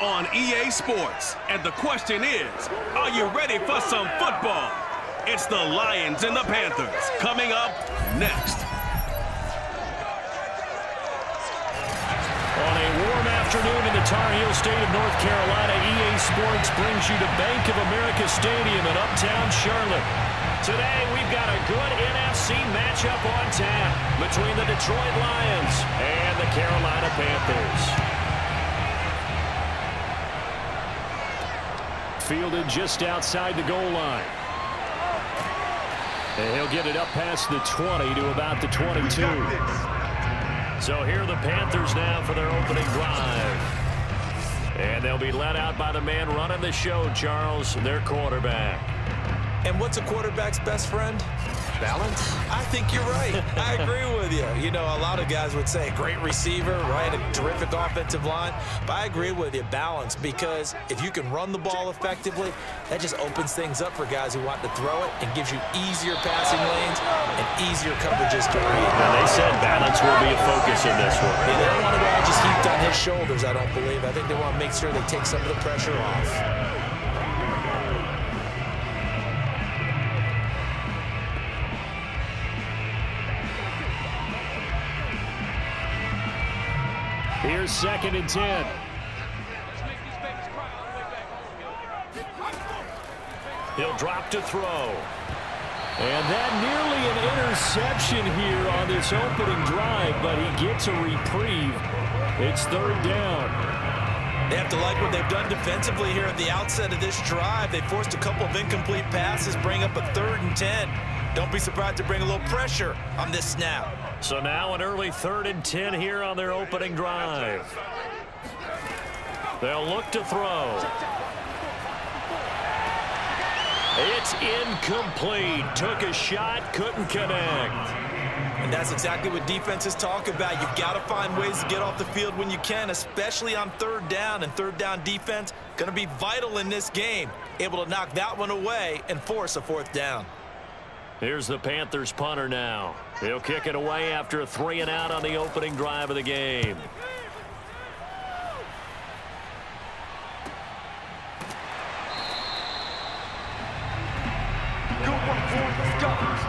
on EA Sports. And the question is, are you ready for some football? It's the Lions and the Panthers coming up next. On a warm afternoon in the Tar Heel state of North Carolina, EA Sports brings you to Bank of America Stadium in uptown Charlotte. Today, we've got a good NFC matchup on tap between the Detroit Lions and the Carolina Panthers. Fielded just outside the goal line. And he'll get it up past the 20 to about the 22. So here are the Panthers now for their opening drive. And they'll be led out by the man running the show, Charles, their quarterback. And what's a quarterback's best friend? Balance? I think you're right. I agree with you. You know, a lot of guys would say great receiver, right? A terrific offensive line. But I agree with you, balance, because if you can run the ball effectively, that just opens things up for guys who want to throw it and gives you easier passing lanes and easier coverages to read. Now, they said balance will be a focus in this one. Yeah, they don't want it all just heaped on his shoulders, I don't believe. I think they want to make sure they take some of the pressure off. Here's 2nd and 10. He'll drop to throw. And that nearly an interception here on this opening drive, but he gets a reprieve. It's 3rd down. They have to like what they've done defensively here at the outset of this drive. They forced a couple of incomplete passes, bring up a 3rd and 10. Don't be surprised to bring a little pressure on this snap. So now an early 3rd and 10 here on their opening drive. They'll look to throw. It's incomplete. Took a shot, couldn't connect. And that's exactly what defenses talk about. You've got to find ways to get off the field when you can, especially on 3rd down. And 3rd down defense going to be vital in this game. Able to knock that one away and force a 4th down. Here's the Panthers punter now. He'll kick it away after a 3-and-out on the opening drive of the game.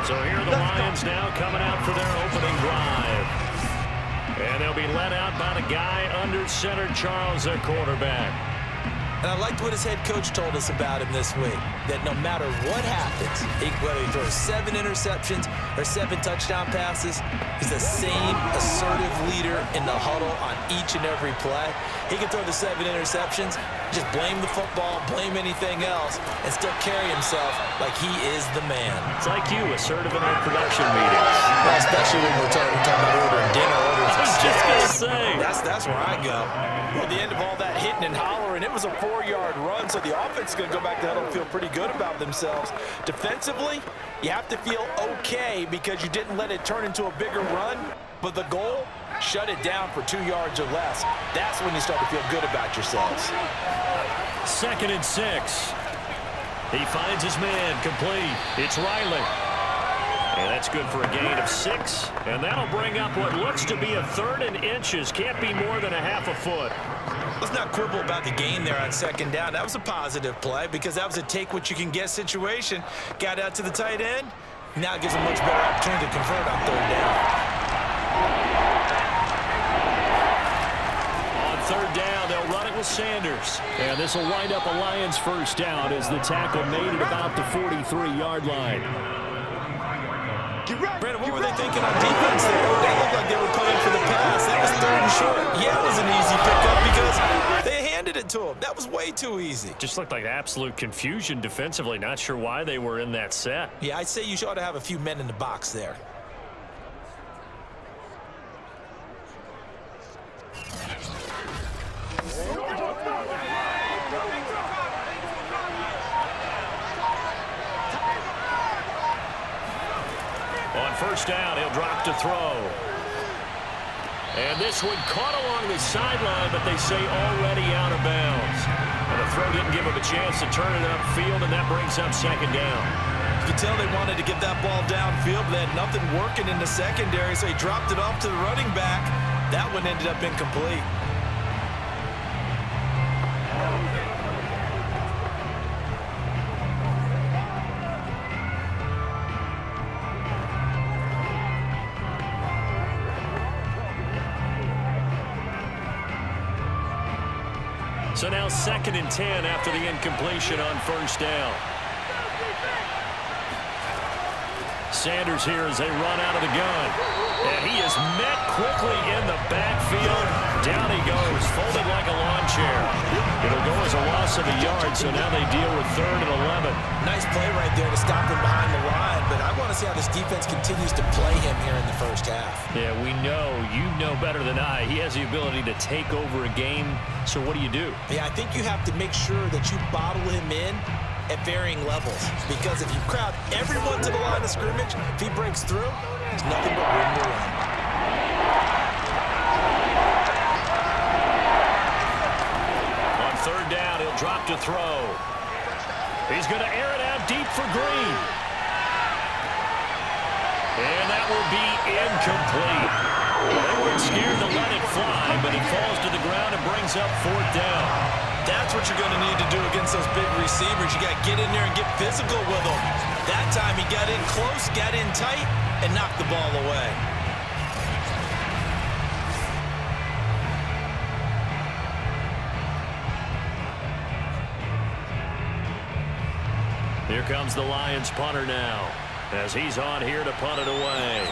So here are the Lions now coming out for their opening drive. And they'll be led out by the guy under center, Charles, their quarterback. And I liked what his head coach told us about him this week, that no matter what happens, whether he throws 7 interceptions or 7 touchdown passes, he's the same assertive leader in the huddle on each and every play. He can throw the 7 interceptions, just blame the football, blame anything else, and still carry himself like he is the man. It's like you, assertive in our production meetings. Well, especially when we're talking about ordering dinner, ordering I was just going to say. That's where I go. Well, the end of all that hitting and hollering, it was a 4-yard run, so the offense is going to go back to huddle and feel pretty good about themselves. Defensively, you have to feel okay because you didn't let it turn into a bigger run, but the goal, shut it down for 2 yards or less. That's when you start to feel good about yourselves. 2nd and 6. He finds his man complete. It's Riley. And that's good for a gain of 6. And that'll bring up what looks to be a 3rd and inches. Can't be more than a half a foot. Let's not quibble about the gain there on 2nd down. That was a positive play because that was a take-what-you-can-get situation. Got out to the tight end. Now it gives him a much better opportunity to convert on 3rd down. On 3rd down, they'll run it with Sanders. And this will wind up a Lions 1st down as the tackle made it about the 43-yard line. Brandon, what were they thinking on defense there? They looked like they were playing for the pass. That was 3rd and short. Yeah, it was an easy pickup because they handed it to him. That was way too easy. Just looked like absolute confusion defensively. Not sure why they were in that set. Yeah, I'd say you ought to have a few men in the box there. On 1st down, he'll drop to throw. And this one caught along the sideline, but they say already out of bounds. And the throw didn't give him a chance to turn it upfield, and that brings up 2nd down. You could tell they wanted to get that ball downfield, but they had nothing working in the secondary, so he dropped it off to the running back. That one ended up incomplete. So now 2nd and 10 after the incompletion on first down. Sanders here as they run out of the gun. And he is met quickly in the backfield. Down he goes, folded like a lawn chair. It'll go as a loss of a yard, so now they deal with 3rd and 11. Nice play right there to stop him behind the line, but I want to see how this defense continues to play him here in the first half. Yeah, we know, you know better than I, he has the ability to take over a game, so what do you do? Yeah, I think you have to make sure that you bottle him in at varying levels, because if you crowd everyone to the line of scrimmage, if he breaks through, there's nothing but room to run. On 3rd down, he'll drop to throw. He's going to air it out deep for Green. And that will be incomplete. They weren't scared to let it fly, but it falls to the ground and brings up 4th down. That's what you're going to need to do against those big receivers. You got to get in there and get physical with them. That time he got in close, got in tight, and knocked the ball away. Here comes the Lions punter now, as he's on here to punt it away.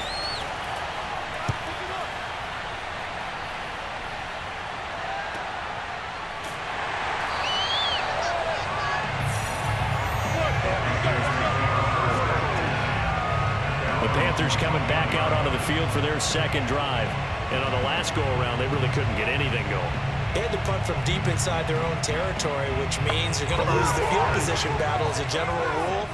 The Panthers coming back out onto the field for their 2nd drive. And on the last go-around, they really couldn't get anything going. They had to punt from deep inside their own territory, which means you're going to lose the field position battle as a general rule.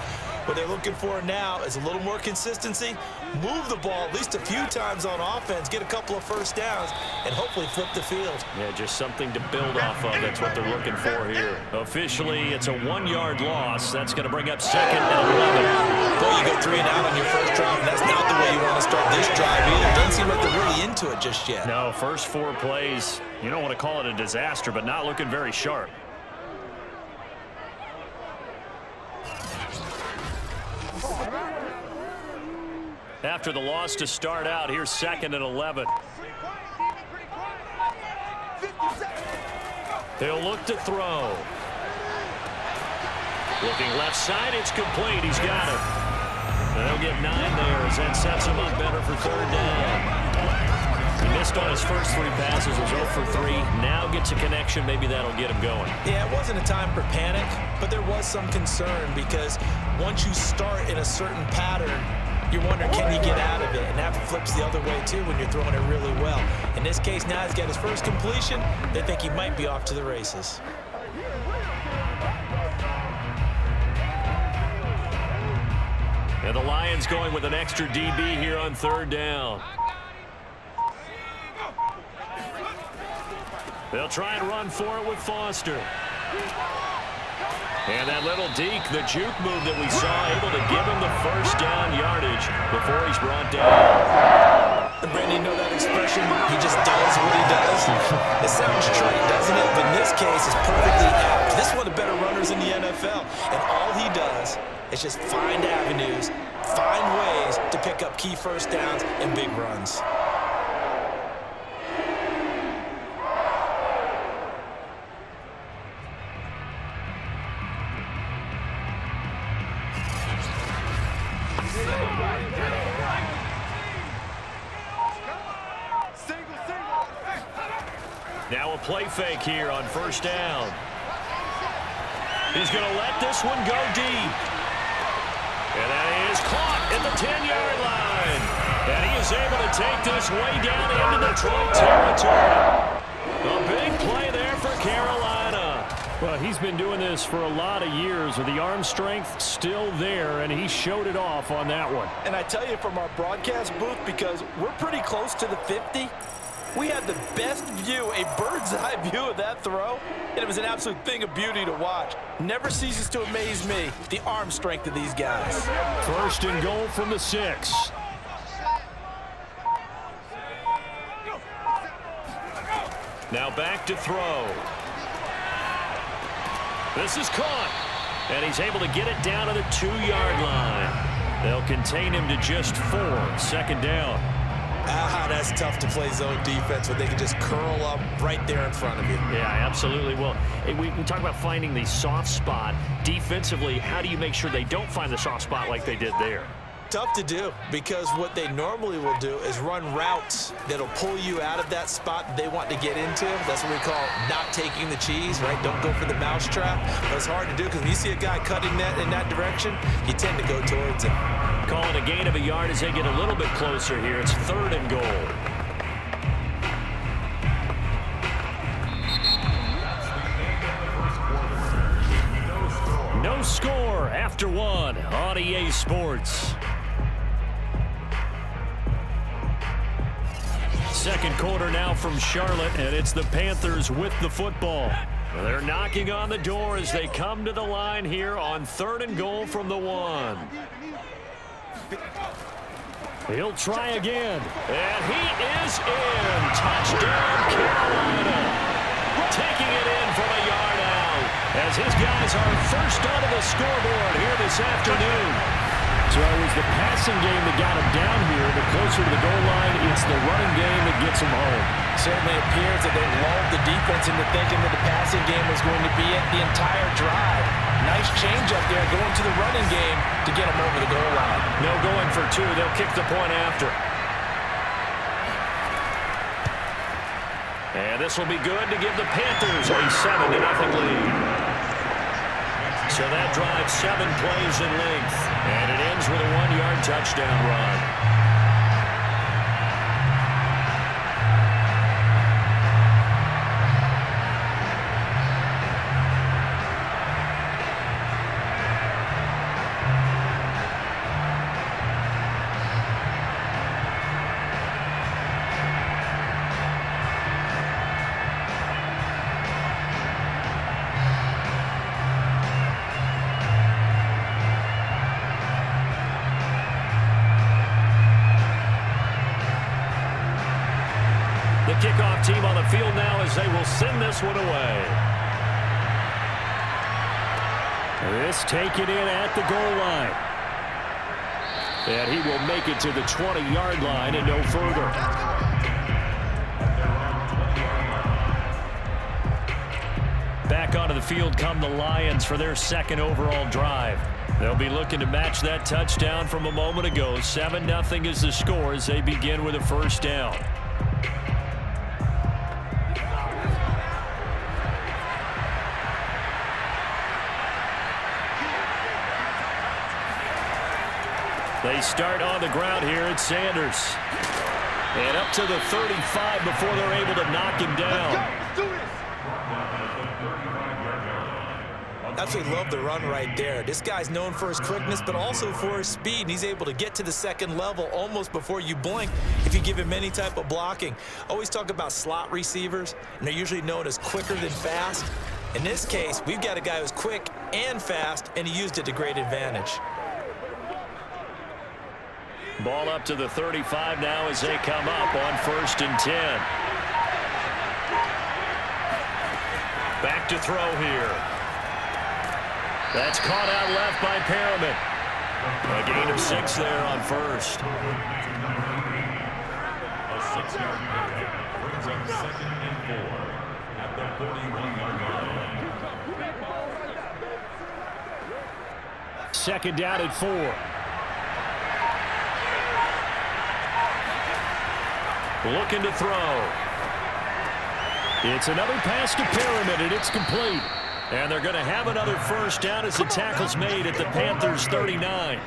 What they're looking for now is a little more consistency, move the ball at least a few times on offense, get a couple of first downs, and hopefully flip the field. Yeah, just something to build off of. That's what they're looking for here. Officially, it's a 1-yard loss. That's going to bring up 2nd and 11. Boy, you go 3 and out on your first drive, and that's not the way you want to start this drive either. Doesn't seem like they're really into it just yet. No, first 4 plays, you don't want to call it a disaster, but not looking very sharp. After the loss to start out, here's 2nd and 11. He'll look to throw. Looking left side, it's complete. He's got it. And they'll get 9 there as that sets him up better for 3rd down. He missed on his first 3 passes, was 0 for 3. Now gets a connection. Maybe that'll get him going. Yeah, it wasn't a time for panic, but there was some concern because once you start in a certain pattern, you're wondering, can you get out of it? And that flips the other way, too, when you're throwing it really well. In this case, now he's got his first completion. They think he might be off to the races. And the Lions going with an extra DB here on 3rd down. They'll try and run for it with Foster. And that little deke, the juke move that we saw, able to give him the first down yardage before he's brought down. And Brandon, you know that expression? He just does what he does. It sounds trite, doesn't it? But in this case, it's perfectly apt. This is one of the better runners in the NFL. And all he does is just find avenues, find ways to pick up key first downs and big runs. Now a play fake here on first down. He's going to let this one go deep. And that is caught at the 10-yard line. And he is able to take this way down into Detroit territory. A big play there for Carolina. Well, he's been doing this for a lot of years with the arm strength still there, and he showed it off on that one. And I tell you from our broadcast booth, because we're pretty close to the 50, we had the best view, a bird's-eye view of that throw, and it was an absolute thing of beauty to watch. Never ceases to amaze me, the arm strength of these guys. 1st and goal from the 6. Now back to throw. This is caught, and he's able to get it down to the 2-yard line. They'll contain him to just 4, 2nd down. That's tough to play zone defense when they can just curl up right there in front of you. Yeah, absolutely. Well, we talk about finding the soft spot. Defensively, how do you make sure they don't find the soft spot like they did there? Tough to do, because what they normally will do is run routes that'll pull you out of that spot that they want to get into. That's what we call not taking the cheese, right? Don't go for the mousetrap. But it's hard to do, because when you see a guy cutting that in that direction, you tend to go towards him. Calling a gain of a yard as they get a little bit closer here. It's 3rd and goal. No score after 1 on EA Sports. Second quarter now from Charlotte, and it's the Panthers with the football. They're knocking on the door as they come to the line here on 3rd and goal from the 1. He'll try again, and he is in. Touchdown, Carolina. Taking it in from a yard out, as his guys are first onto the scoreboard here this afternoon. So it was the passing game that got him down here, but closer to the goal line, it's the running game that gets him home. Certainly appears that they lulled the defense into thinking that the passing game was going to be it the entire drive. Nice change up there going to the running game to get them over the goal line. No going for 2. They'll kick the point after. And this will be good to give the Panthers a 7-0 lead. So that drives 7 plays in length, and it ends with a 1-yard touchdown run. The kickoff team on the field now as they will send this one away. This taken in at the goal line. And he will make it to the 20-yard line and no further. Back onto the field come the Lions for their 2nd overall drive. They'll be looking to match that touchdown from a moment ago. 7-0 is the score as they begin with a 1st down. They start on the ground here at Sanders. And up to the 35 before they're able to knock him down. Absolutely love the run right there. This guy's known for his quickness, but also for his speed. And he's able to get to the 2nd level almost before you blink if you give him any type of blocking. Always talk about slot receivers, and they're usually known as quicker than fast. In this case, we've got a guy who's quick and fast, and he used it to great advantage. Ball up to the 35 now as they come up on 1st and 10. Back to throw here. That's caught out left by Perriman. A gain of 6 there on 1st. A 6-yard pickup brings up 2nd and 4 at the 41-yard line. 2nd down at 4. Looking to throw. It's another pass to Perriman, and it's complete. And they're going to have another 1st down as the tackle's made at the Panthers' 39.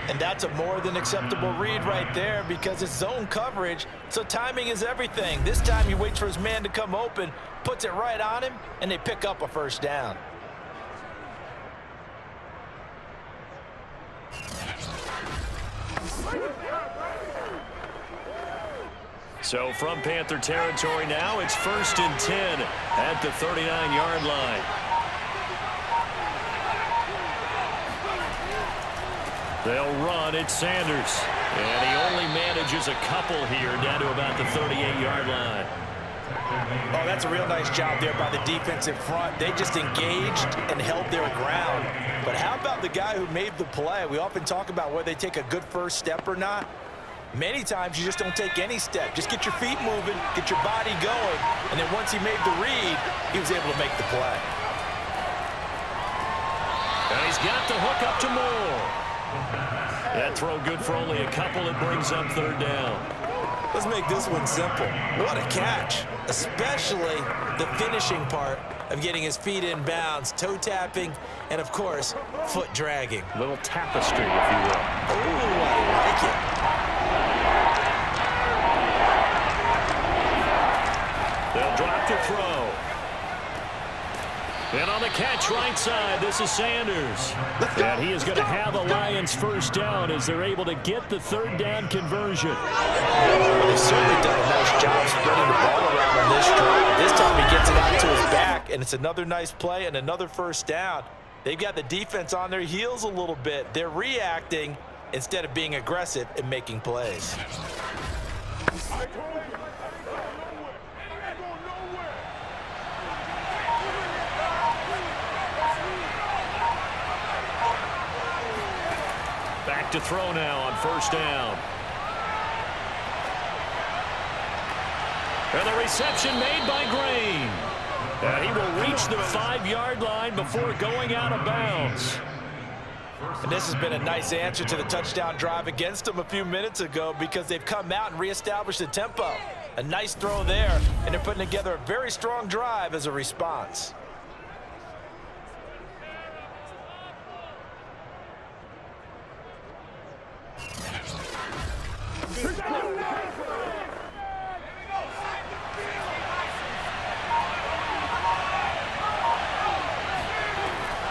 And that's a more than acceptable read right there, because it's zone coverage, so timing is everything. This time he waits for his man to come open, puts it right on him, and they pick up a 1st down. So from Panther territory now, it's 1st and 10 at the 39-yard line. They'll run at Sanders. And he only manages a couple here down to about the 38-yard line. Oh, that's a real nice job there by the defensive front. They just engaged and held their ground. But how about the guy who made the play? We often talk about whether they take a good first step or not. Many times you just don't take any step. Just get your feet moving, get your body going, and then once he made the read, he was able to make the play. And he's got the hook up to Moore. That throw good for only a couple. It brings up third down. Let's make this one simple. What a catch, especially the finishing part of getting his feet in bounds, toe tapping, and of course, foot dragging. Little tapestry, if you will. Oh, I like it. They'll drop the throw. And on the catch right side, this is Sanders. And he is going to have a Lions first down as they're able to get the third down conversion. Well, they've certainly done a nice job spreading the ball around on this drive. This time he gets it out to his back, and it's another nice play and another first down. They've got the defense on their heels a little bit. They're reacting instead of being aggressive and making plays. Back to throw now on first down. And the reception made by Green. And he will reach the 5-yard line before going out of bounds. And this has been a nice answer to the touchdown drive against them a few minutes ago because they've come out and reestablished the tempo. A nice throw there, and they're putting together a very strong drive as a response.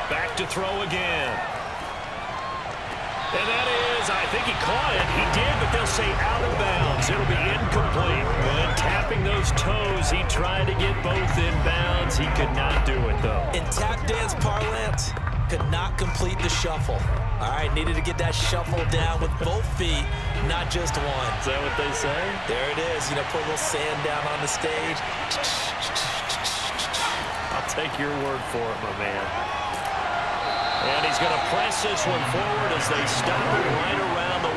Back to throw again. And that is, I think he caught it. He did, but they'll say out of bounds. It'll be incomplete. And tapping those toes, he tried to get both in bounds. He could not do it, though. In tap dance parlance, could not complete the shuffle. All right, needed to get that shuffle down with both feet, not just one. Is that what they say? There it is. You know, put a little sand down on the stage. I'll take your word for it, my man. And he's going to press this one forward as they stop it right around the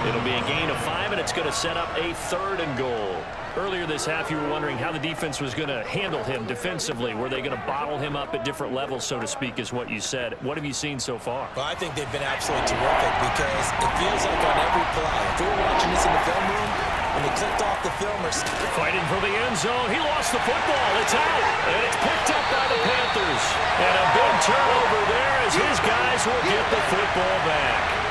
1. It'll be a gain of 5, and it's going to set up a 3rd and goal. Earlier this half, you were wondering how the defense was going to handle him defensively. Were they going to bottle him up at different levels, so to speak, is what you said. What have you seen so far? Well, I think they've been absolutely terrific because it feels like on every play. If we were watching this in the film room, when they clicked off the film, fighting for the end zone. He lost the football. It's out, and it's picked up by the Panthers. And a big turnover there as his guys will get the football back.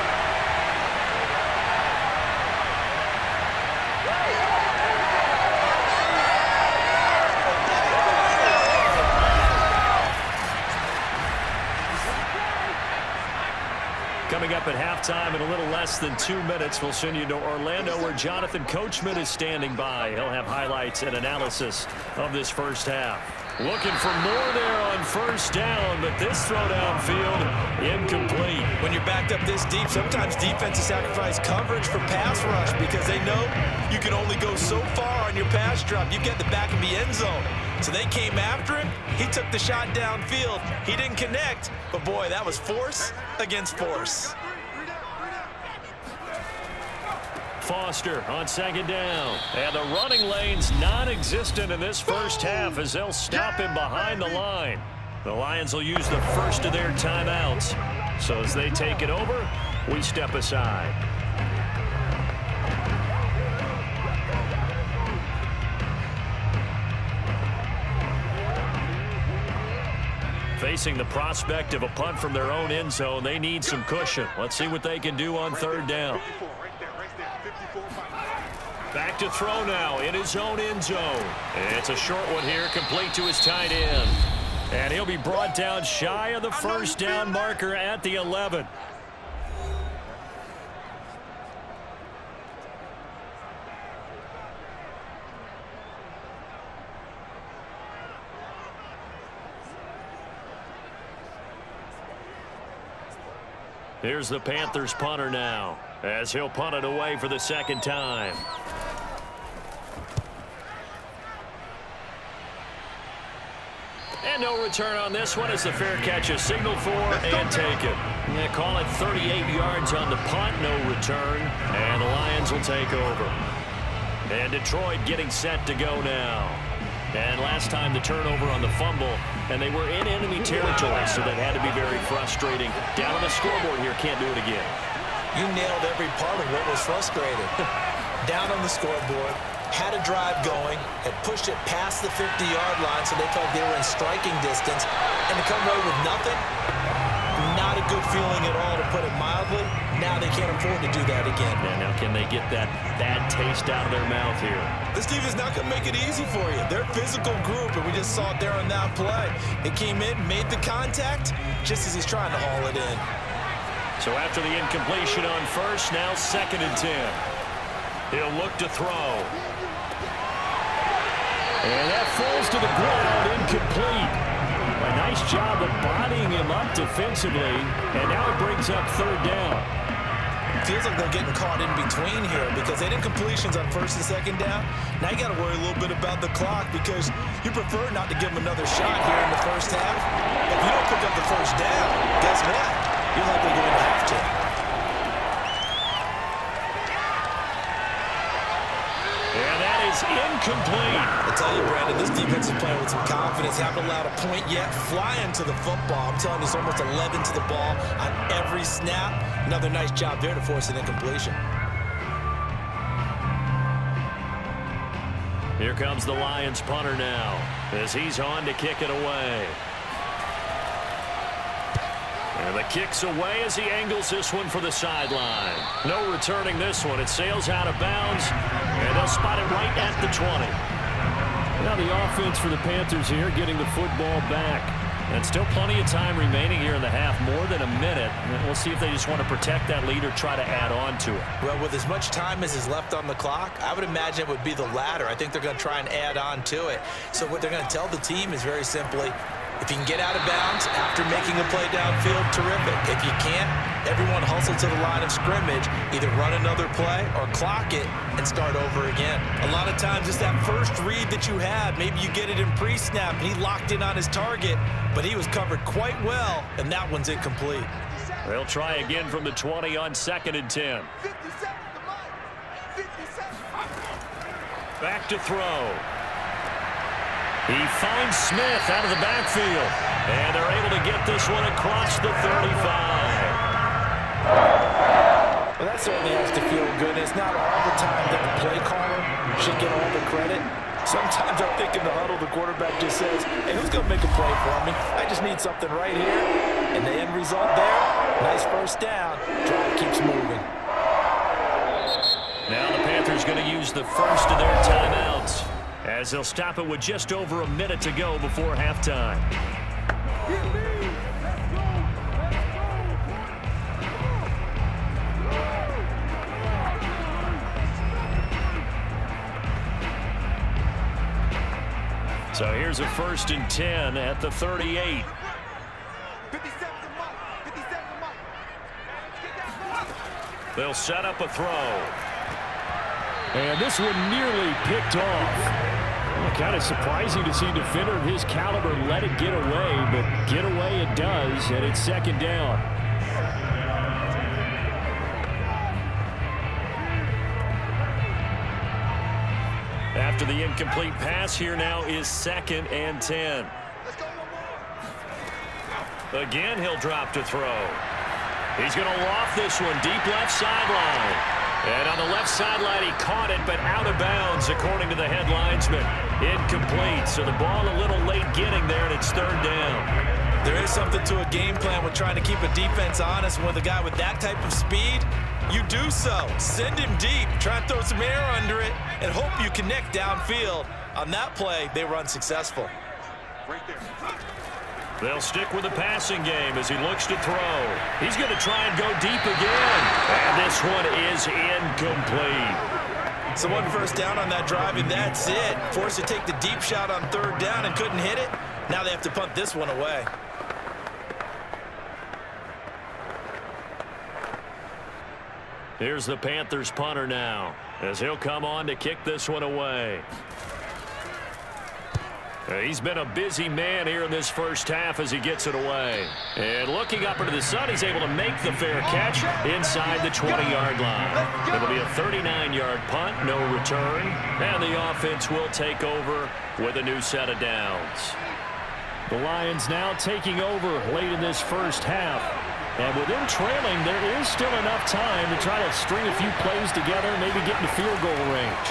Coming up at halftime in a little less than 2 minutes, we'll send you to Orlando where Jonathan Coachman is standing by. He'll have highlights and analysis of this first half. Looking for more there on first down, but this throw downfield incomplete. When you're backed up this deep, sometimes defenses sacrifice coverage for pass rush because they know you can only go so far on your pass drop. You've got the back of the end zone. So they came after him. He took the shot downfield. He didn't connect, but boy, that was force against force. Foster on second down. And the running lane's non-existent in this first half as they'll stop him behind the line. The Lions will use the first of their timeouts. So as they take it over, we step aside. Facing the prospect of a punt from their own end zone, they need some cushion. Let's see what they can do on third down. Back to throw now in his own end zone. It's a short one here, complete to his tight end. And he'll be brought down shy of the first down marker at the 11. Here's the Panthers punter now, as he'll punt it away for the second time. And no return on this one as the fair catch is signaled for and taken. Yeah, call it 38 yards on the punt, no return. And the Lions will take over. And Detroit getting set to go now. And last time the turnover on the fumble, and they were in enemy territory, so that had to be very frustrating. Down on the scoreboard here, can't do it again. You nailed every part of what was frustrating. Down on the scoreboard, had a drive going, had pushed it past the 50-yard line so they felt they were in striking distance, and to come away with nothing, not a good feeling at all, to put it mildly. Now they can't afford to do that again. Yeah, now can they get that bad taste out of their mouth here? This team is not going to make it easy for you. They're a physical group, and we just saw it there on that play. They came in, made the contact, just as he's trying to haul it in. So after the incompletion on first, now 2nd and 10. He'll look to throw. And that falls to the ground, incomplete. A nice job of bodying him up defensively, and now it brings up 3rd down. Feels like they're getting caught in between here because they did completions on 1st and 2nd down. Now you got to worry a little bit about the clock because you prefer not to give them another shot here in the first half. If you don't pick up the 1st down, guess what? You're likely going to have to. And that is incomplete. I tell you, Brandon, this defense is playing with some confidence. Haven't allowed a point yet. Flying to the football. I'm telling you, it's almost 11 to the ball on every snap. Another nice job there to force an incompletion. Here comes the Lions punter now as he's on to kick it away. And the kick's away as he angles this one for the sideline. No returning this one. It sails out of bounds, and they'll spot it right at the 20. Now the offense for the Panthers here getting the football back. And still plenty of time remaining here in the half, more than a minute. And we'll see if they just want to protect that lead or try to add on to it. Well, with as much time as is left on the clock, I would imagine it would be the latter. I think they're going to try and add on to it. So what they're going to tell the team is very simply, if you can get out of bounds after making a play downfield, terrific. If you can't, everyone hustle to the line of scrimmage, either run another play or clock it and start over again. A lot of times it's that first read that you had. Maybe you get it in pre-snap and he locked in on his target, but he was covered quite well, and that one's incomplete. They'll try again from the 20 on 2nd and 10. Back to throw. He finds Smith out of the backfield, and they're able to get this one across the 35. Well, that certainly has to feel good. It's not all the time that the play caller should get all the credit. Sometimes I think in the huddle, the quarterback just says, hey, who's going to make a play for me? I just need something right here. And the end result there, nice 1st down. Drive keeps moving. Now the Panthers going to use the first of their timeouts, as they'll stop it with just over a minute to go before halftime. So here's a 1st and 10 at the 38. They'll set up a throw. And this one nearly picked off. Kind of surprising to see a defender of his caliber let it get away, but get away it does, and it's 2nd down. After the incomplete pass, here now is 2nd and 10. Again, he'll drop to throw. He's going to loft this one deep left sideline. And on the left sideline, he caught it, but out of bounds, according to the head linesman. Incomplete, so the ball a little late getting there, and it's 3rd down. There is something to a game plan with trying to keep a defense honest. With a guy with that type of speed, you do so. Send him deep, try and throw some air under it, and hope you connect downfield. On that play, they were unsuccessful. Right there. They'll stick with the passing game as he looks to throw. He's going to try and go deep again. And this one is incomplete. So 1 1st down on that drive, and that's it. Forced to take the deep shot on 3rd down and couldn't hit it. Now they have to punt this one away. Here's the Panthers punter now, as he'll come on to kick this one away. He's been a busy man here in this first half as he gets it away. And looking up into the sun, he's able to make the fair catch inside the 20-yard line. It'll be a 39-yard punt, no return, and the offense will take over with a new set of downs. The Lions now taking over late in this first half. And with them trailing, there is still enough time to try to string a few plays together, maybe get in the field goal range.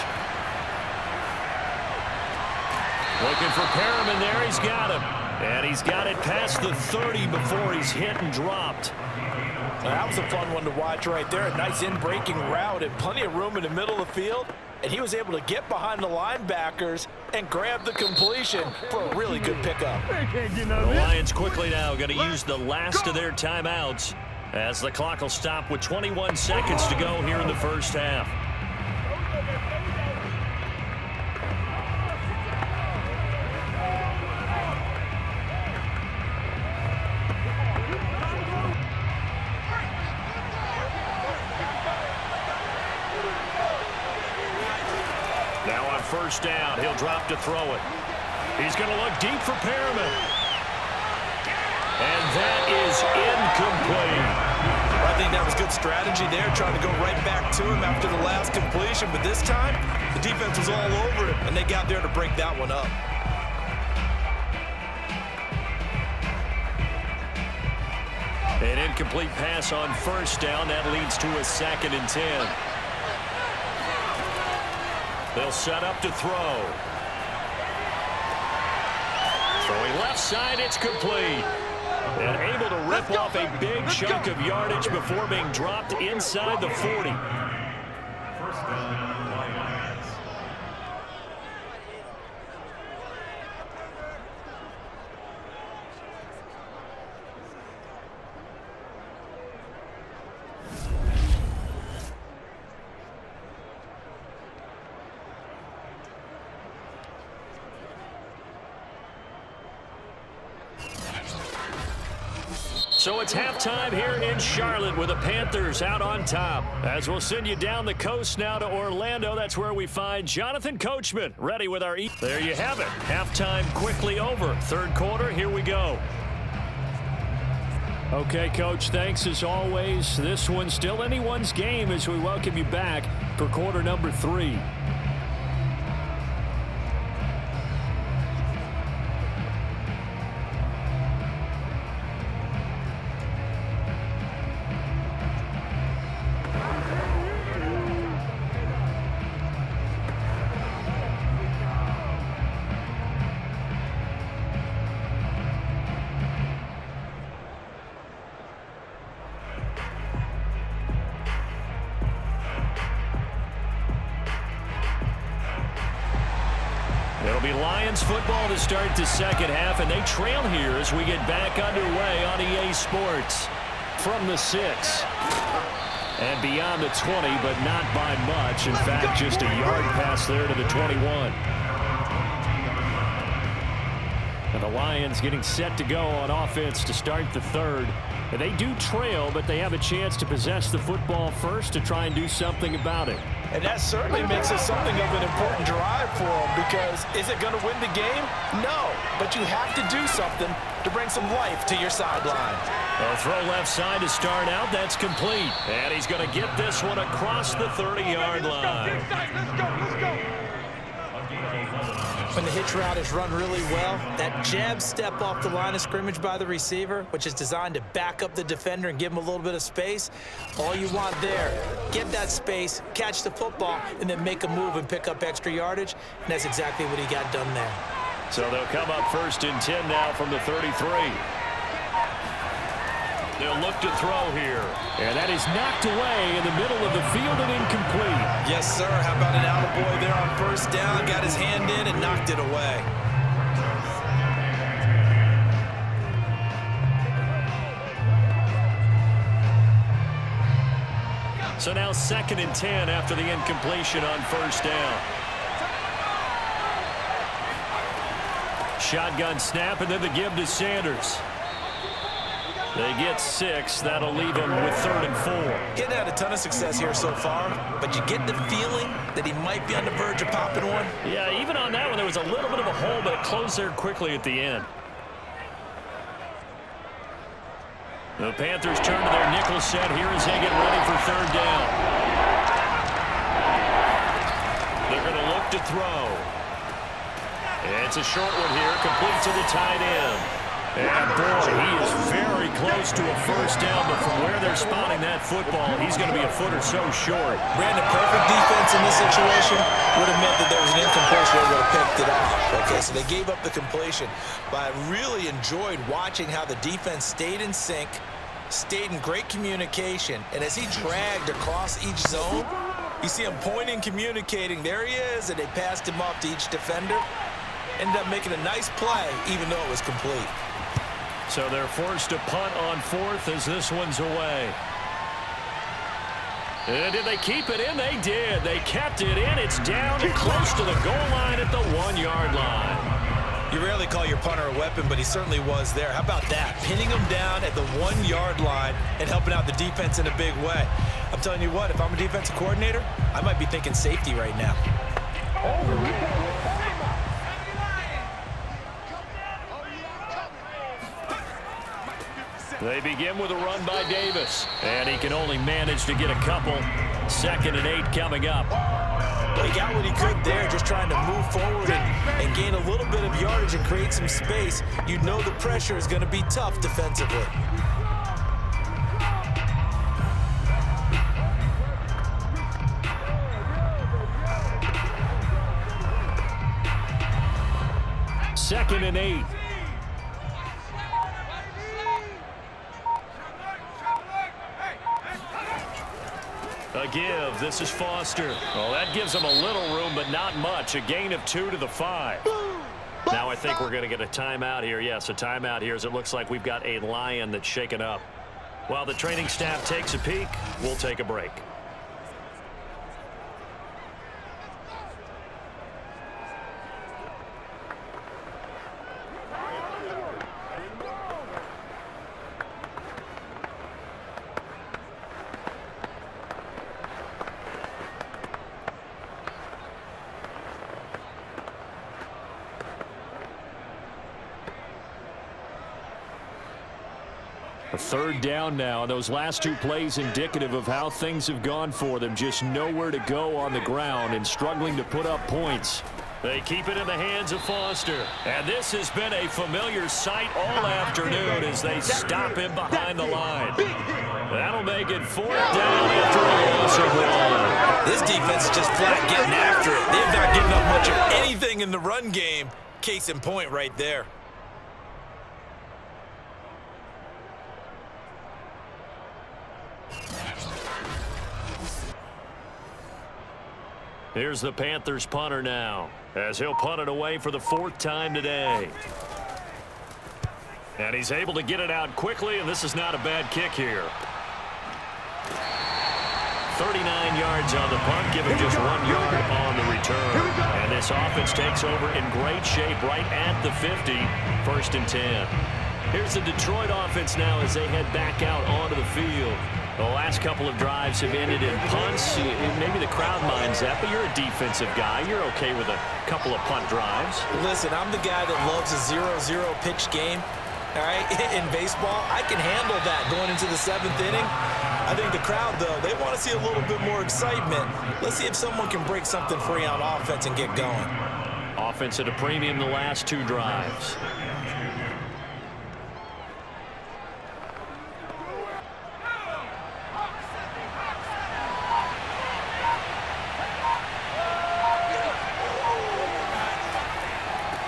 Looking for Perriman there. He's got him. And he's got it past the 30 before he's hit and dropped. That was a fun one to watch right there. A nice in-breaking route and plenty of room in the middle of the field. And he was able to get behind the linebackers and grab the completion for a really good pickup. The Lions quickly now going to use the last of their timeouts as the clock will stop with 21 seconds to go here in the first half. Now on first down, he'll drop to throw it. He's going to look deep for Perriman. And that is incomplete. I think that was good strategy there, trying to go right back to him after the last completion. But this time, the defense was all over him, and they got there to break that one up. An incomplete pass on first down. That leads to a 2nd and 10. They'll set up to throw. Throwing left side, it's complete. And able to rip off a big chunk of yardage before being dropped inside the 40. First down, Lions. So it's halftime here in Charlotte with the Panthers out on top. As we'll send you down the coast now to Orlando. That's where we find Jonathan Coachman ready with our There you have it. Halftime quickly over. Third quarter, here we go. Okay, Coach, thanks as always. This one's still anyone's game as we welcome you back for quarter number 3. It'll be Lions football to start the second half, and they trail here as we get back underway on EA Sports. From the 6 and beyond the 20, but not by much. In fact, just a yard pass there to the 21. And the Lions getting set to go on offense to start the third. And they do trail, but they have a chance to possess the football first to try and do something about it. And that certainly makes it something of an important drive for them, because is it going to win the game? No, but you have to do something to bring some life to your sideline. They'll throw left side to start out. That's complete. And he's going to get this one across the 30-yard line. Let's go. When the hitch route is run really well, that jab step off the line of scrimmage by the receiver, which is designed to back up the defender and give him a little bit of space, all you want there, get that space, catch the football, and then make a move and pick up extra yardage, and that's exactly what he got done there. So they'll come up 1st and 10 now from the 33. They'll look to throw here. And that is knocked away in the middle of the field and incomplete. Yes, sir. How about an attaboy there on first down? Got his hand in and knocked it away. So now 2nd and 10 after the incompletion on first down. Shotgun snap and then the give to Sanders. They get 6. That'll leave them with 3rd and 4. Getting had a ton of success here so far, but you get the feeling that he might be on the verge of popping one. Yeah, even on that one, there was a little bit of a hole, but it closed there quickly at the end. The Panthers turn to their nickel set here as they get ready for 3rd down. They're going to look to throw. It's a short one here, complete to the tight end. And boy, he is very close to a 1st down, but from where they're spotting that football, he's going to be a foot or so short. Brandon, perfect defense in this situation would have meant that there was an incompletion. They would have picked it off. Okay, so they gave up the completion. But I really enjoyed watching how the defense stayed in sync, stayed in great communication, and as he dragged across each zone, you see him pointing, communicating. There he is, and they passed him off to each defender. Ended up making a nice play, even though it was complete. So they're forced to punt on 4th as this one's away. And did they keep it in? They did. They kept it in. It's down close to the goal line at the 1-yard line. You rarely call your punter a weapon, but he certainly was there. How about that? Pinning him down at the 1-yard line and helping out the defense in a big way. I'm telling you what, if I'm a defensive coordinator, I might be thinking safety right now. They begin with a run by Davis, and he can only manage to get a couple. 2nd and 8 coming up. Well, he got what he could there, just trying to move forward and gain a little bit of yardage and create some space. You know the pressure is going to be tough defensively. Second and 8. A give. This is Foster. Well, that gives them a little room, but not much. A gain of 2 to the 5. Now I think we're going to get a timeout here. Yes, a timeout here as it looks like we've got a Lion that's shaken up. While the training staff takes a peek, we'll take a break. A 3rd down now, and those last 2 plays indicative of how things have gone for them. Just nowhere to go on the ground and struggling to put up points. They keep it in the hands of Foster. And this has been a familiar sight all afternoon as they stop him behind the line. That'll make it 4th down after a loss of 1. This defense is just flat getting after it. They've not given up much of anything in the run game. Case in point right there. Here's the Panthers punter now, as he'll punt it away for the 4th time today. And he's able to get it out quickly, and this is not a bad kick here. 39 yards on the punt, giving just 1 yard on the return. And this offense takes over in great shape right at the 50, 1st and 10. Here's the Detroit offense now as they head back out onto the field. The last couple of drives have ended in punts. Maybe the crowd minds that, but you're a defensive guy. You're okay with a couple of punt drives. Listen, I'm the guy that loves a 0-0 pitch game. All right, in baseball, I can handle that going into the 7th inning. I think the crowd, though, they want to see a little bit more excitement. Let's see if someone can break something free on offense and get going. Offense at a premium the last 2 drives.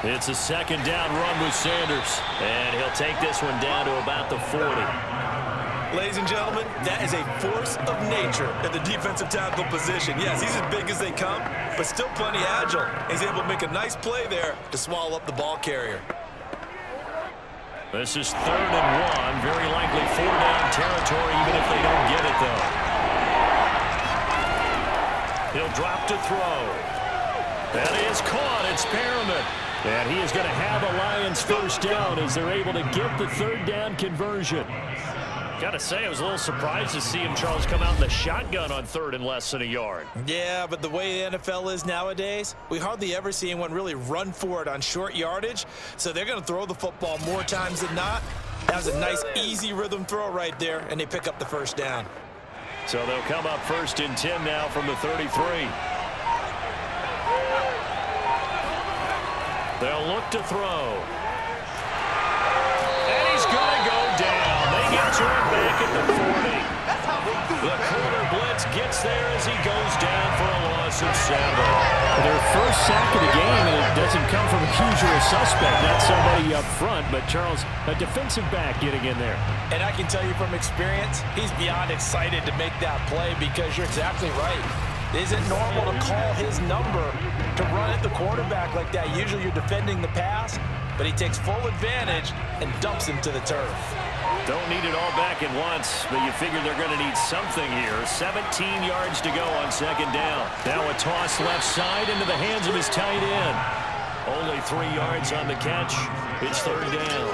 It's a 2nd down run with Sanders, and he'll take this one down to about the 40. Ladies and gentlemen, that is a force of nature at the defensive tackle position. Yes, he's as big as they come, but still plenty agile. He's able to make a nice play there to swallow up the ball carrier. This is 3rd and 1, very likely 4-down territory, even if they don't get it, though. He'll drop to throw. That is caught. It's Perriman. And he is going to have a Lions first down as they're able to get the third down conversion. Got to say, I was a little surprised to see him, Charles, come out in the shotgun on third and less than a yard. Yeah, but the way the NFL is nowadays, we hardly ever see anyone really run for it on short yardage. So they're going to throw the football more times than not. That was a nice, easy rhythm throw right there, and they pick up the first down. So they'll come up 1st and 10 now from the 33. They'll look to throw. And he's going to go down. They get to him back at the 40. The corner blitz gets there as he goes down for a loss of 7. Their first sack of the game, and it doesn't come from a usual suspect, not somebody up front, but Charles, a defensive back getting in there. And I can tell you from experience, he's beyond excited to make that play because you're exactly right. It isn't normal to call his number to run at the quarterback like that. Usually you're defending the pass, but he takes full advantage and dumps him to the turf. Don't need it all back at once, but you figure they're going to need something here. 17 yards to go on 2nd down. Now a toss left side into the hands of his tight end. Only 3 yards on the catch. It's 3rd down.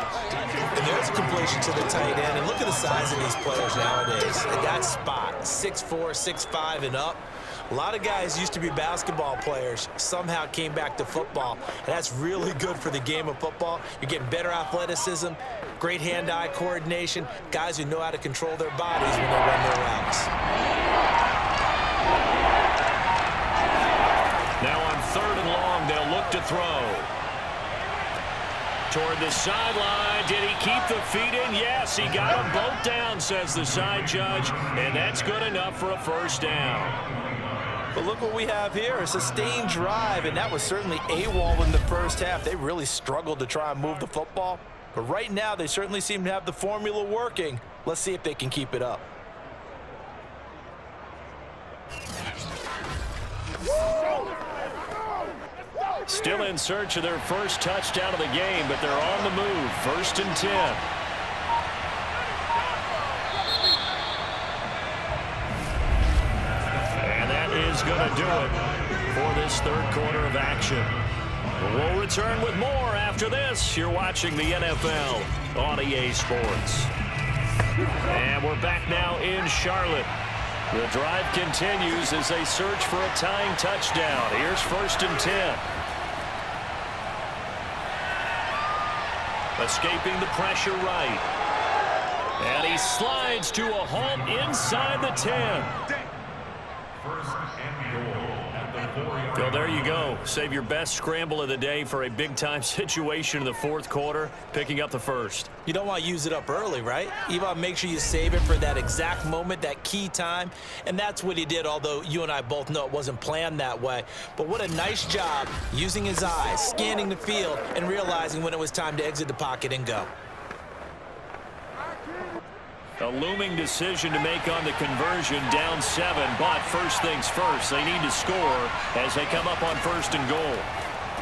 And there's a completion to the tight end. And look at the size of these players nowadays. At that spot, 6'4", 6'5", and up. A lot of guys used to be basketball players, somehow came back to football. And that's really good for the game of football. You're getting better athleticism, great hand-eye coordination, guys who know how to control their bodies when they run their routes. Now on 3rd and long, they'll look to throw. Toward the sideline. Did he keep the feet in? Yes, he got them both down, says the side judge. And that's good enough for a first down. But look what we have here, a sustained drive, and that was certainly AWOL in the first half. They really struggled to try and move the football. But right now, they certainly seem to have the formula working. Let's see if they can keep it up. Still in search of their first touchdown of the game, but they're on the move. 1st and 10. Is going to do it for this 3rd quarter of action. We'll return with more after this. You're watching the NFL on EA Sports. And we're back now in Charlotte. The drive continues as they search for a tying touchdown. Here's 1st and 10. Escaping the pressure right. And he slides to a halt inside the 10. Well, there you go. Save your best scramble of the day for a big-time situation in the 4th quarter, picking up the first. You don't want to use it up early, right? You want to make sure you save it for that exact moment, that key time, and that's what he did, although you and I both know it wasn't planned that way. But what a nice job using his eyes, scanning the field, and realizing when it was time to exit the pocket and go. A looming decision to make on the conversion, down 7, but first things first, they need to score as they come up on 1st and goal.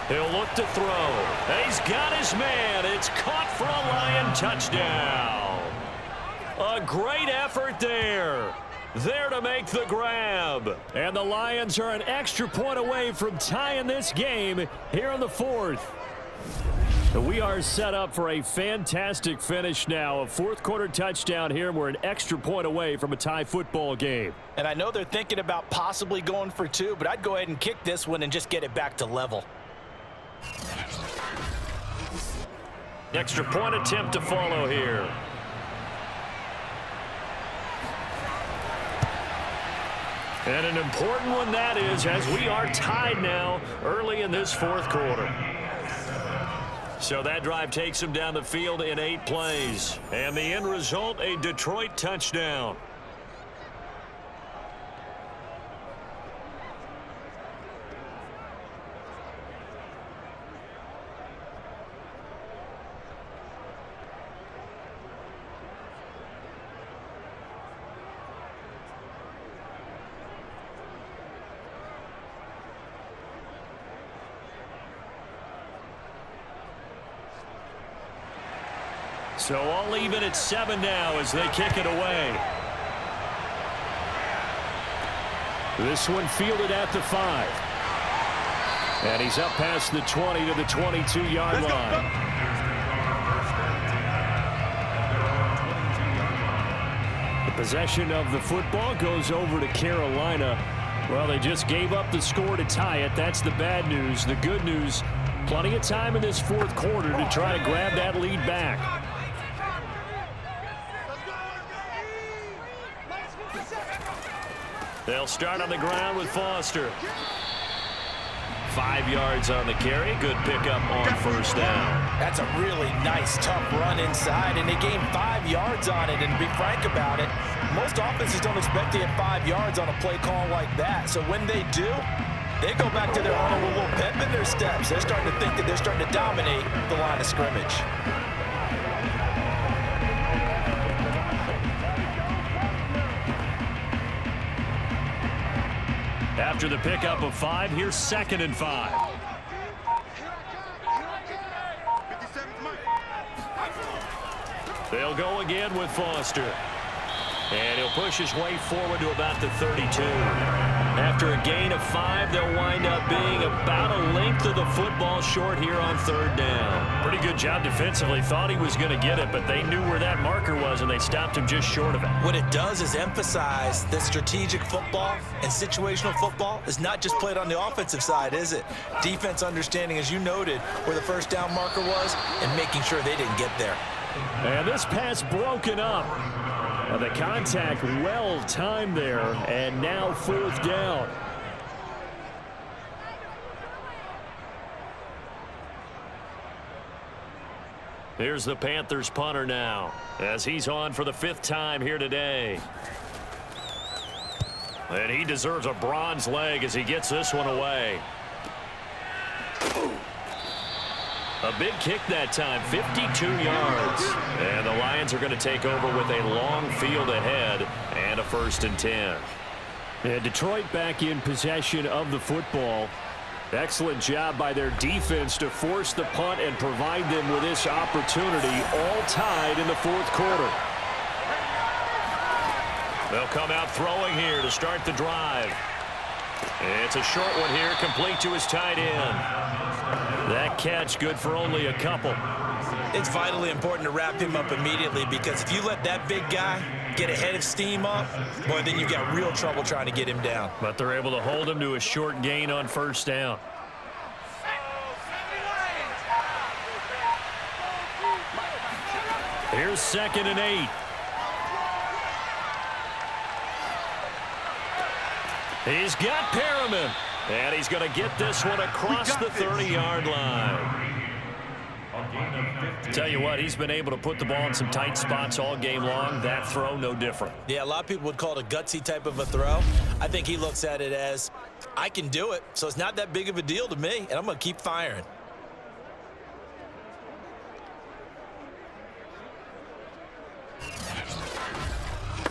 He'll look to throw. He's got his man. It's caught for a Lion touchdown. A great effort there. There to make the grab. And the Lions are an extra point away from tying this game here in the 4th. We are set up for a fantastic finish now. A 4th quarter touchdown here. We're an extra point away from a tie football game. And I know they're thinking about possibly going for 2, but I'd go ahead and kick this one and just get it back to level. Extra point attempt to follow here. And an important one that is, as we are tied now early in this 4th quarter. So that drive takes him down the field in 8 plays. And the end result, a Detroit touchdown. So all even at 7 now as they kick it away. This one fielded at the 5. And he's up past the 20 to the 22-yard line. The possession of the football goes over to Carolina. Well, they just gave up the score to tie it. That's the bad news. The good news, plenty of time in this fourth quarter to try to grab that lead back. They'll start on the ground with Foster. 5 yards on the carry. Good pickup on first down. That's a really nice, tough run inside, and they gained 5 yards on it. And to be frank about it, most offenses don't expect to get 5 yards on a play call like that. So when they do, they go back to their huddle with a little pep in their steps. They're starting to think that they're starting to dominate the line of scrimmage. After the pickup of 5, here's 2nd and 5. They'll go again with Foster. And he'll push his way forward to about the 32. After a gain of 5, they'll wind up being about a length of the football short here on 3rd down. Pretty good job defensively. Thought he was going to get it, but they knew where that marker was, and they stopped him just short of it. What it does is emphasize that strategic football and situational football is not just played on the offensive side, is it? Defense understanding, as you noted, where the 1st down marker was and making sure they didn't get there. And this pass broken up. The contact well timed there, and now 4th down. Here's the Panthers punter now, as he's on for the 5th time here today. And he deserves a bronze leg as he gets this one away. A big kick that time, 52 yards. And the Lions are going to take over with a long field ahead and a 1st and 10. And Detroit back in possession of the football. Excellent job by their defense to force the punt and provide them with this opportunity, all tied in the 4th quarter. They'll come out throwing here to start the drive. It's a short one here, complete to his tight end. That catch good for only a couple. It's vitally important to wrap him up immediately, because if you let that big guy get a head of steam up, boy, then you've got real trouble trying to get him down. But they're able to hold him to a short gain on 1st down. Here's 2nd and 8. He's got Perriman. And he's going to get this one across the 30-yard line. Tell you what, he's been able to put the ball in some tight spots all game long. That throw, no different. Yeah, a lot of people would call it a gutsy type of a throw. I think he looks at it as, I can do it, so it's not that big of a deal to me, and I'm going to keep firing.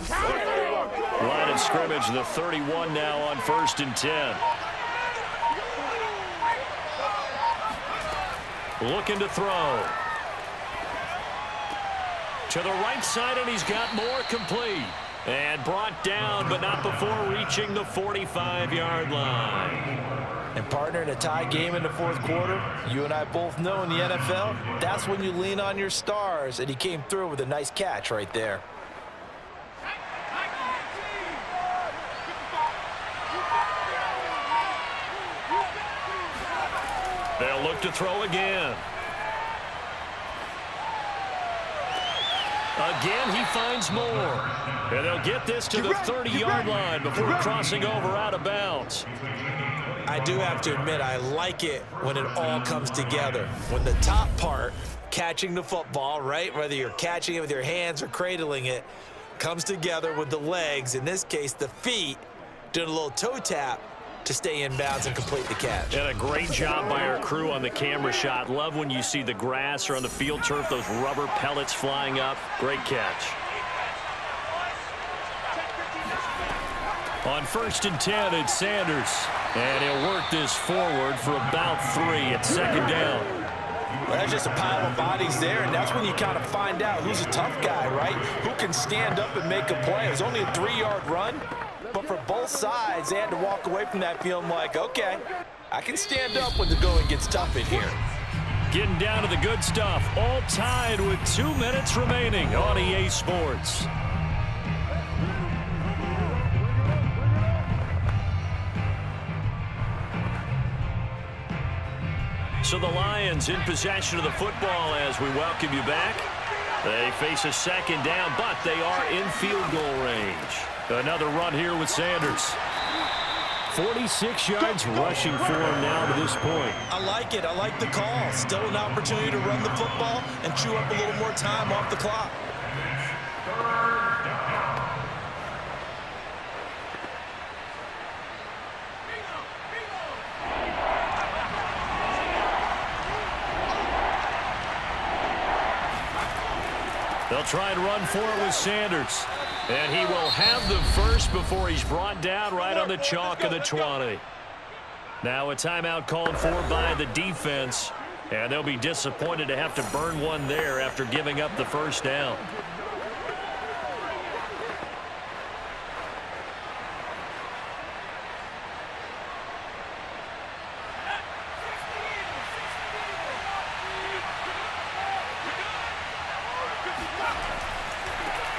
Line of scrimmage, the 31 now on 1st and 10. Looking to throw. To the right side, and he's got more, complete. And brought down, but not before reaching the 45-yard line. And partner, in a tie game in the 4th quarter, you and I both know in the NFL, that's when you lean on your stars, and he came through with a nice catch right there. They'll look to throw again. Again, he finds more. And they'll get this to the 30-yard line before crossing over out of bounds. I do have to admit, I like it when it all comes together. When the top part, catching the football, right, whether you're catching it with your hands or cradling it, comes together with the legs, in this case the feet, doing a little toe tap to stay in bounds and complete the catch. And a great job by our crew on the camera shot. Love when you see the grass or on the field turf, those rubber pellets flying up. Great catch. On 1st and 10, it's Sanders. And he'll work this forward for about 3 at 2nd down. Well, that's just a pile of bodies there, and that's when you kind of find out who's a tough guy, right? Who can stand up and make a play. It was only a 3-yard run, but for both sides, they had to walk away from that feeling like, okay, I can stand up when the going gets tough in here. Getting down to the good stuff. All tied with 2 minutes remaining on EA Sports. So the Lions in possession of the football as we welcome you back. They face a second down, but they are in field goal range. Another run here with Sanders. 46 yards rushing for him now to this point. I like it. I like the call. Still an opportunity to run the football and chew up a little more time off the clock. They'll try and run for it with Sanders. And he will have the first before he's brought down right on the chalk of the 20. Now a timeout called for by the defense. And they'll be disappointed to have to burn one there after giving up the first down.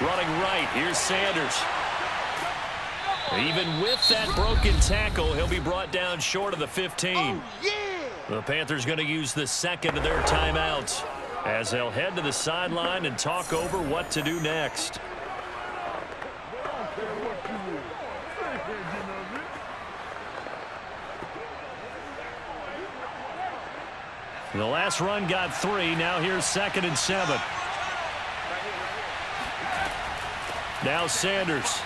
Running right, here's Sanders. Even with that broken tackle, he'll be brought down short of the 15. Oh, yeah. The Panthers going to use the second of their timeouts as they'll head to the sideline and talk over what to do next. The last run got 3. Now here's 2nd and 7. Now Sanders.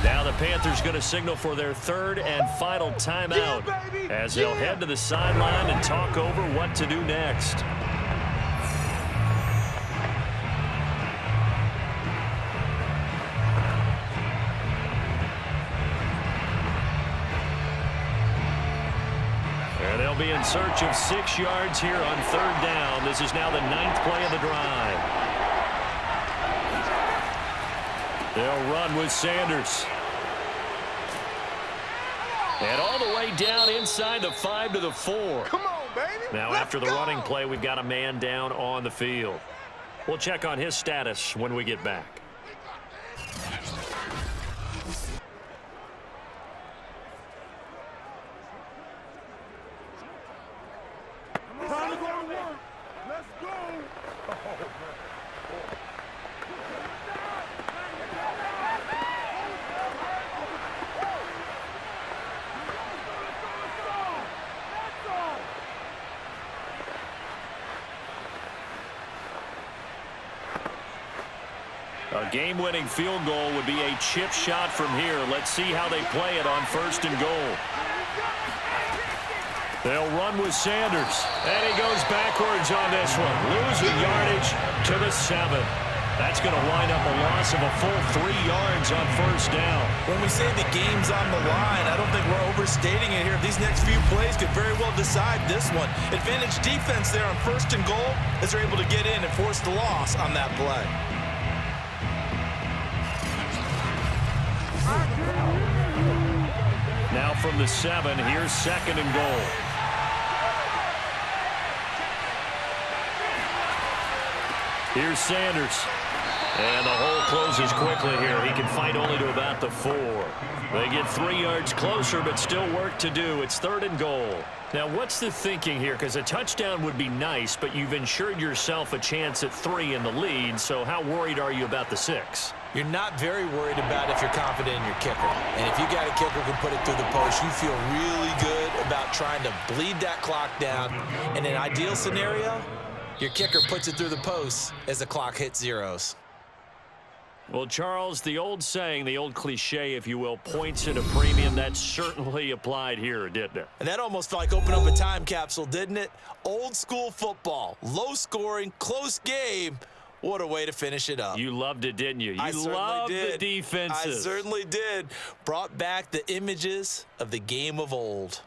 Now the Panthers going to signal for their 3rd and final timeout as they'll head to the sideline and talk over what to do next. And they'll be in search of 6 yards here on 3rd down. This is now the 9th play of the drive. They'll run with Sanders. And all the way down inside the 5 to the 4. Come on, baby. Now after the running play, we've got a man down on the field. We'll check on his status when we get back. Time to go to work. Let's go. A game-winning field goal would be a chip shot from here. Let's see how they play it on 1st and goal. They'll run with Sanders. And he goes backwards on this one. Losing yardage to the 7. That's going to wind up a loss of a full 3 yards on 1st down. When we say the game's on the line, I don't think we're overstating it here. These next few plays could very well decide this one. Advantage defense there on 1st and goal as they're able to get in and force the loss on that play. Now from the 7, here's 2nd and goal. Here's Sanders. And the hole closes quickly here. He can fight only to about the 4. They get 3 yards closer, but still work to do. It's 3rd and goal. Now, what's the thinking here? Because a touchdown would be nice, but you've ensured yourself a chance at 3 in the lead, so how worried are you about the 6? You're not very worried about if you're confident in your kicker. And if you got a kicker who can put it through the post, you feel really good about trying to bleed that clock down. In an ideal scenario, your kicker puts it through the post as the clock hits zeros. Well, Charles, the old saying, the old cliche, if you will, points at a premium, that certainly applied here, didn't it? And that almost felt like open up a time capsule, didn't it? Old school football, low scoring, close game. What a way to finish it up. You loved it, didn't you? You loved the defenses. I certainly did. Brought back the images of the game of old.